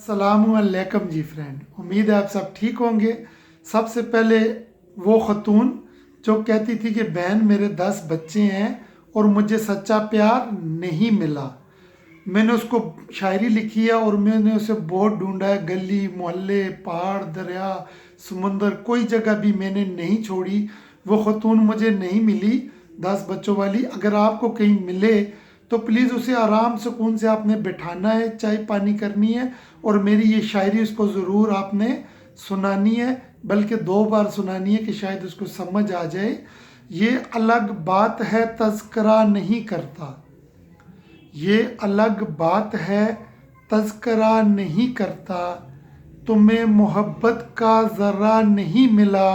अस्सलामुअलैकुम जी फ्रेंड, उम्मीद है आप सब ठीक होंगे। सबसे पहले वो ख़तून जो कहती थी कि बहन मेरे 10 बच्चे हैं और मुझे सच्चा प्यार नहीं मिला, मैंने उसको शायरी लिखी है और मैंने उसे बहुत ढूंढा है, गली मोहल्ले पहाड़ दरिया समुंदर कोई जगह भी मैंने नहीं छोड़ी। वो ख़तून मुझे नहीं मिली 10 बच्चों वाली। अगर आपको कहीं मिले तो प्लीज़ उसे आराम सुकून से आपने बिठाना है, चाय पानी करनी है और मेरी ये शायरी उसको ज़रूर आपने सुनानी है, बल्कि 2 बार सुनानी है कि शायद उसको समझ आ जाए। ये अलग बात है तज़किरा नहीं करता, ये अलग बात है तज़किरा नहीं करता, तुम्हें मोहब्बत का ज़रा नहीं मिला,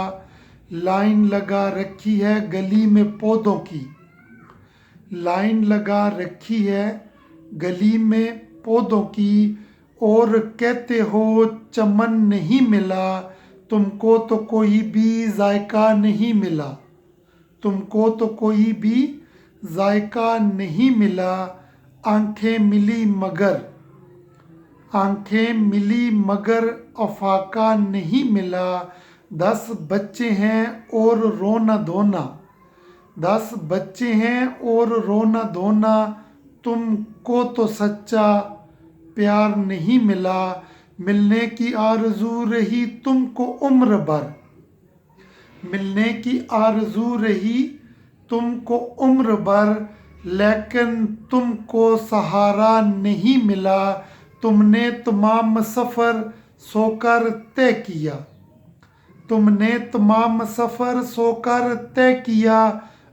लाइन लगा रखी है गली में पौधों की, लाइन लगा रखी है गली में पौधों की, और कहते हो चमन नहीं मिला, तुमको तो कोई भी जायका नहीं मिला, तुमको तो कोई भी जायका नहीं मिला। आंखें मिली मगर, आंखें मिली मगर अफाका नहीं मिला, 10 बच्चे हैं और रोना धोना, 10 बच्चे हैं और रोना धोना, तुमको तो सच्चा प्यार नहीं मिला, मिलने की आरज़ू रही तुमको उम्र भर, मिलने की आरज़ू रही तुमको उम्र भर, लेकिन तुमको सहारा नहीं मिला, तुमने तमाम सफ़र सोकर तय किया, तुमने तमाम सफ़र सोकर तय किया,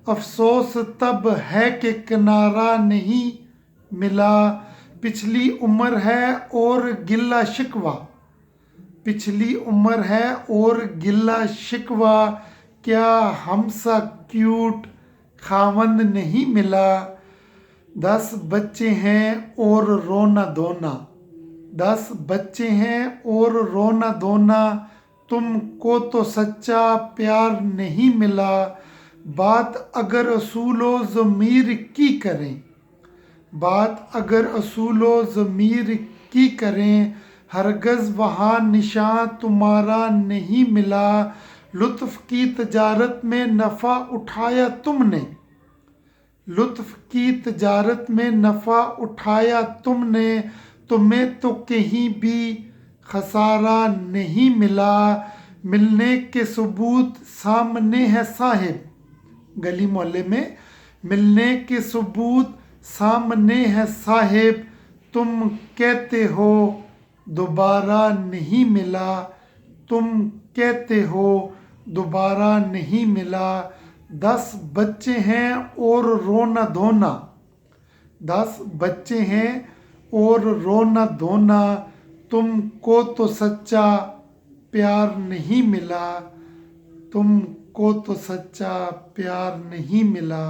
अफसोस तब है कि किनारा नहीं मिला, पिछली उम्र है और गिला शिकवा, पिछली उम्र है और गिला शिकवा, क्या हमसा क्यूट खावंद नहीं मिला, 10 बच्चे हैं और रोना धोना, 10 बच्चे हैं और रोना धोना, तुमको तो सच्चा प्यार नहीं मिला। बात अगर असूलो ज़मीर की करें, बात अगर असूलो ज़मीर की करें, हरगज़ वहाँ निशान तुम्हारा नहीं मिला, लुत्फ़ की तजारत में नफ़ा उठाया तुमने, लुत्फ़ की तजारत में नफ़ा उठाया तुमने, तुम्हें तो कहीं भी खसारा नहीं मिला, मिलने के सबूत सामने है साहिब, गली मोहल्ले में मिलने के सबूत सामने है साहिब, तुम कहते हो दोबारा नहीं मिला, तुम कहते हो दोबारा नहीं मिला, 10 बच्चे हैं और रोना धोना, 10 बच्चे हैं और रोना धोना, तुमको तो सच्चा प्यार नहीं मिला, तुमको तो सच्चा प्यार नहीं मिला।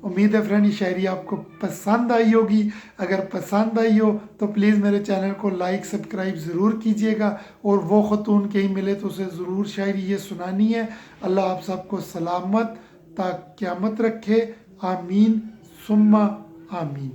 उम्मीद है फ्रेंड ये शायरी आपको पसंद आई होगी। अगर पसंद आई हो तो प्लीज़ मेरे चैनल को लाइक सब्सक्राइब ज़रूर कीजिएगा, और वो ख़तून कहीं मिले तो उसे ज़रूर शायरी ये सुनानी है। अल्लाह आप सबको सलामत ता क़यामत रखे। आमीन सुम्मा आमीन।